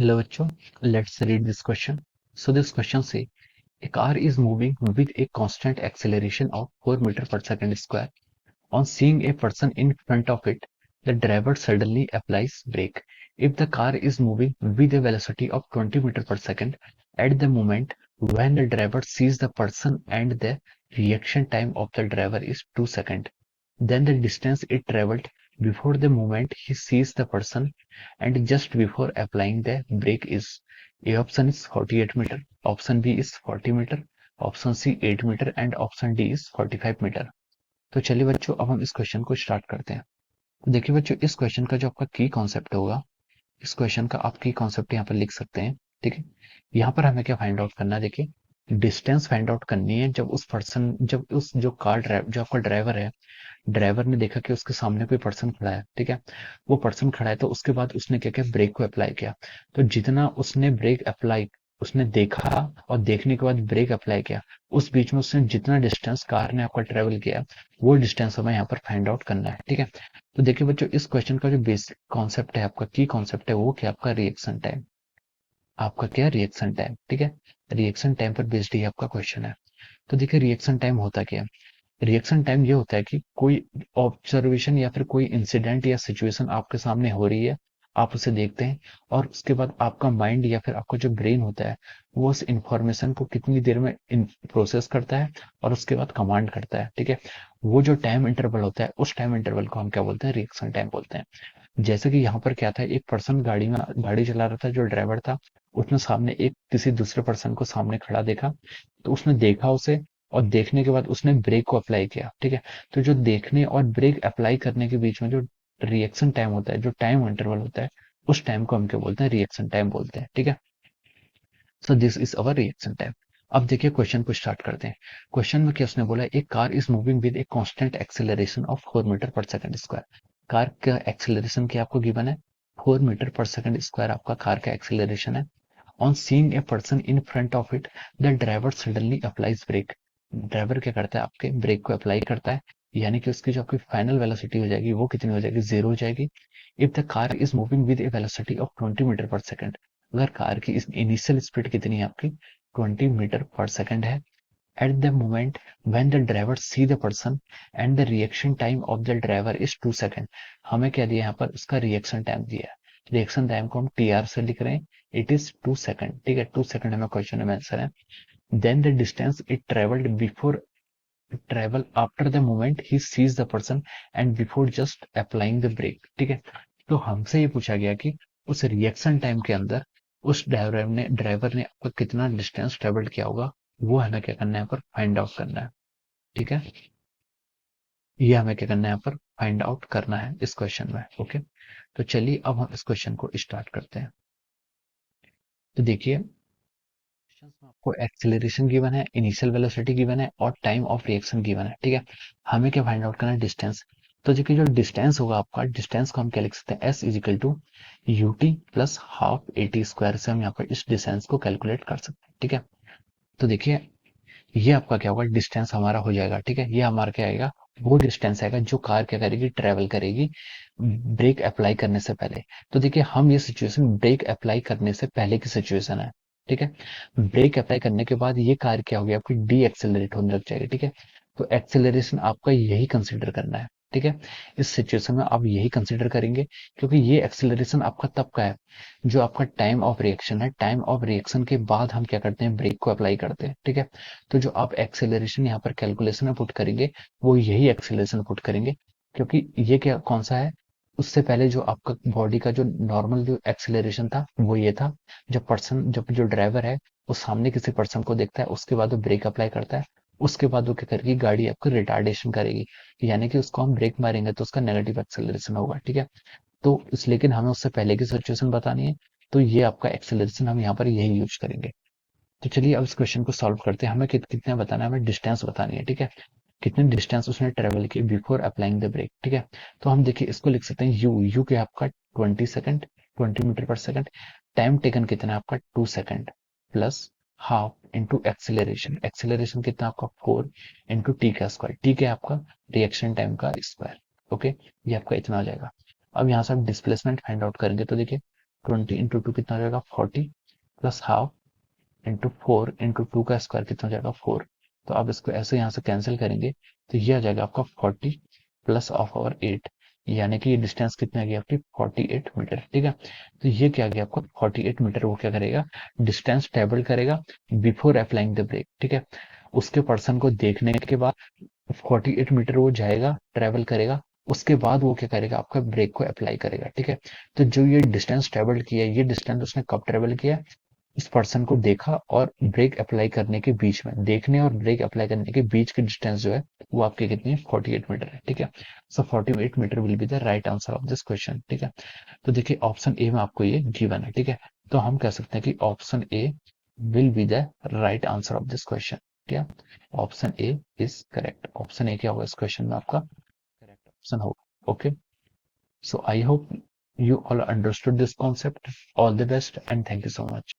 Hello बच्चों, let's read this question. So this question say a car is moving with a constant acceleration of 4 meter per second square. On seeing a person in front of it, the driver suddenly applies brake. If the car is moving with a velocity of 20 meter per second, at the moment when the driver sees the person and the reaction time of the driver is 2 seconds, then the distance it traveled before the moment he sees the person and just before applying the brake is A option is 48 meter, option B is 40 meter, option C 8 meter and option D is 45 meter. तो चलिए बच्चों अब हम इस question को start करते हैं। तो देखिए बच्चों इस क्वेश्चन का जो आपका की कॉन्सेप्ट होगा, इस क्वेश्चन का आप की कॉन्सेप्ट यहाँ पर लिख सकते हैं। ठीक है, यहाँ पर हमें क्या फाइंड आउट करना है, देखिए डिस्टेंस फाइंड आउट करनी है जब उस जो कार ड्राइव जो आपका ड्राइवर है, ड्राइवर ने देखा कि उसके सामने कोई पर्सन खड़ा है। ठीक है, वो पर्सन खड़ा है तो उसके बाद उसने क्या किया, ब्रेक को अप्लाई किया। तो जितना उसने ब्रेक अप्लाई, उसने देखा और देखने के बाद ब्रेक अप्लाई किया, उस बीच में उसने जितना डिस्टेंस कार ने आपका ट्रेवल किया, वो डिस्टेंस हमें यहाँ पर फाइंड आउट करना है। ठीक है, तो देखिए बच्चों इस क्वेश्चन का जो बेसिक कॉन्सेप्ट है, आपका की कॉन्सेप्ट है वो क्या, आपका रिएक्शन टाइम। आपका क्या, रिएक्शन टाइम। ठीक है, रिएक्शन टाइम पर बेस्ड ही आपका क्वेश्चन है। तो देखिए रिएक्शन टाइम होता क्या है, रिएक्शन टाइम ये होता है कि कोई ऑब्जर्वेशन या फिर कोई इंसिडेंट या सिचुएशन आपके सामने हो रही है, आप उसे देखते हैं और उसके बाद आपका माइंड या फिर आपका जो ब्रेन होता है वो उस इंफॉर्मेशन को कितनी देर में प्रोसेस करता है और उसके बाद कमांड करता है। ठीक है, वो जो टाइम इंटरवल होता है उस टाइम इंटरवल को हम क्या बोलते हैं, रिएक्शन टाइम बोलते हैं। जैसे कि यहाँ पर क्या था, एक पर्सन गाड़ी चला रहा था, जो ड्राइवर था उसने सामने एक किसी दूसरे पर्सन को सामने खड़ा देखा, तो उसने देखा उसे और देखने के बाद उसने ब्रेक को अप्लाई किया। ठीक है, तो जो देखने और ब्रेक अप्लाई करने के बीच में जो रिएक्शन टाइम होता है, जो टाइम इंटरवल होता है, उस टाइम को हम क्या बोलते हैं, रिएक्शन टाइम बोलते हैं। ठीक है, so this is our reaction time. अब देखिए क्वेश्चन को स्टार्ट करते हैं। क्वेश्चन में क्या उसने बोला, एक car is moving with a constant acceleration of 4 metre per second square. Car का एक्सेलरेशन क्या आपको गिवन है, 4 मीटर पर सेकंड स्क्वायर आपका कार का एक्सेलरेशन है। On seeing a person in front of it, the driver suddenly applies brake. Driver क्या करता है, आपके ब्रेक को अप्लाई करता है, यानी कि उसकी जो आपकी फाइनल वेलोसिटी हो जाएगी वो कितनी हो जाएगी, जीरो हो जाएगी। If the car is moving with a velocity of 20 metre per second, अगर कार की इनिशियल स्पीड कितनी है आपकी, 20 मीटर पर सेकंड है, at the moment when the driver see the person and the reaction time of the driver is 2 second. हमें क्या दिया यहाँ पर, उसका रिएक्शन टाइम दिया है। रिएक्शन टाइम को हम टीआर से लिख रहे हैं, इट इज 2 सेकंड। ठीक है, 2 सेकंड हमें क्वेश्चन में आंसर है। Then the distance it travelled before travel after the moment he sees the person and before just applying the brake. ठीक है, तो हमसे ये पूछा गया कि उस रिएक्शन टाइम के अंदर उस ड्राइवर ने आपका कितना डिस्टेंस ट्रेवल किया होगा, वो हमें क्या करना है, यहाँ पर फाइंड आउट करना है। ठीक है, ये हमें क्या करना है, यहाँ पर फाइंड आउट करना है इस क्वेश्चन में। ओके, तो चलिए अब हम इस क्वेश्चन को स्टार्ट करते हैं। तो देखिए क्वेश्चंस में आपको एक्सेलरेशन गिवन है, इनिशियल वेलोसिटी गिवन है और टाइम ऑफ रिएक्शन गिवन है। ठीक है, हमें क्या फाइंड आउट करना है, डिस्टेंस। तो देखिए जो डिस्टेंस होगा आपका, डिस्टेंस को हम क्या लिख सकते हैं, S is equal to UT plus half AT square से हम यहाँ पर इस डिस्टेंस को कैलकुलेट कर सकते हैं। ठीक है, तो देखिए ये आपका क्या होगा, डिस्टेंस हमारा हो जाएगा। ठीक है, ये हमारा क्या आएगा, वो डिस्टेंस आएगा जो कार क्या करेगी, ट्रेवल करेगी ब्रेक अप्लाई करने से पहले। तो देखिए हम ये सिचुएशन ब्रेक अप्लाई करने से पहले की सिचुएशन है। ठीक है, ब्रेक अप्लाई करने के बाद ये कार क्या होगी, आपकी डी एक्सेलरेट होने लग जाएगी। ठीक है, तो एक्सेलरेशन आपका यही कंसिडर करना है। ठीक है, इस सिचुएशन में आप यही कंसिडर करेंगे, क्योंकि ये एक्सेलरेशन आपका तब का है जो आपका टाइम ऑफ रिएक्शन है। टाइम ऑफ रिएक्शन के बाद हम क्या करते हैं, ब्रेक को अप्लाई करते हैं। ठीक है, तो जो आप एक्सेलरेशन यहाँ पर कैलकुलेशन में पुट करेंगे, वो यही एक्सेलरेशन पुट करेंगे, क्योंकि ये क्या कौन सा है, उससे पहले जो आपका बॉडी का जो नॉर्मल जो एक्सेलरेशन था वो ये था, जब जो ड्राइवर है वो सामने किसी पर्सन को देखता है, उसके बाद वो ब्रेक अप्लाई करता है, उसके बाद वो क्या करेगी, गाड़ी आपकी रिटार्डेशन करेगी, यानी कि उसको हम ब्रेक मारेंगे तो उसका नेगेटिव एक्सेलरेशन होगा। ठीक है, तो इस लेकिन हमें उससे पहले की सिचुएशन बतानी है, तो ये आपका एक्सेलरेशन हम यहाँ पर यही यूज करेंगे। तो चलिए अब इस क्वेश्चन को सॉल्व करते हैं। हमें कितने बताना है, हमें डिस्टेंस बतानी है। ठीक है, कितने डिस्टेंस उसने ट्रेवल की बिफोर अप्लाइंग द ब्रेक। ठीक है, तो हम देखिए इसको लिख सकते हैं यू, यू क्या आपका 20 second, 20 metre per second. Time taken कितना है आपका, 2 second plus half into acceleration, acceleration कितना आपका 4 इंटू टी का स्क्वायर, टी क्या है आपका रिएक्शन टाइम का स्क्वायर। ओके, ये आपका इतना आ जाएगा। अब यहाँ से आप डिस्प्लेसमेंट फाइंड आउट करेंगे, तो देखिए 20 इंटू टू कितना हो जाएगा 40 plus half into 4 into two का स्क्वायर कितना हो जाएगा 4। तो आप इसको ऐसे यहाँ से कैंसिल करेंगे तो ये आ जाएगा आपका 40 प्लस ऑफ आवर 8, यानी कि ये डिस्टेंस कितनी आ गई आपकी 48 मीटर। ठीक है, तो ये क्या आ गया आपका 48 मीटर। वो क्या करेगा, डिस्टेंस ट्रेवल करेगा बिफोर अप्लाइंग द ब्रेक। ठीक है, उसके पर्सन को देखने के बाद 48 मीटर वो जाएगा, ट्रेवल करेगा, उसके बाद वो क्या करेगा, आपका ब्रेक को अप्लाई करेगा। ठीक है, तो जो ये डिस्टेंस ट्रेवल किया है, ये डिस्टेंस उसने कब ट्रेवल किया, इस पर्सन को देखा और ब्रेक अप्लाई करने के बीच में, देखने और ब्रेक अप्लाई करने के बीच की डिस्टेंस जो है वो आपकी कितनी है 48 मीटर है। ठीक है, so 48 metre will be the right answer of this question. ठीक है, तो देखिए ऑप्शन ए में आपको ये गिवन है। ठीक है, तो हम कह सकते हैं कि option A will be the right answer of this question. ठीक है, option A is correct. Option A क्या होगा इस क्वेश्चन में आपका करेक्ट ऑप्शन होगा। Okay, so I hope you all understood this concept. All the best and thank you so much.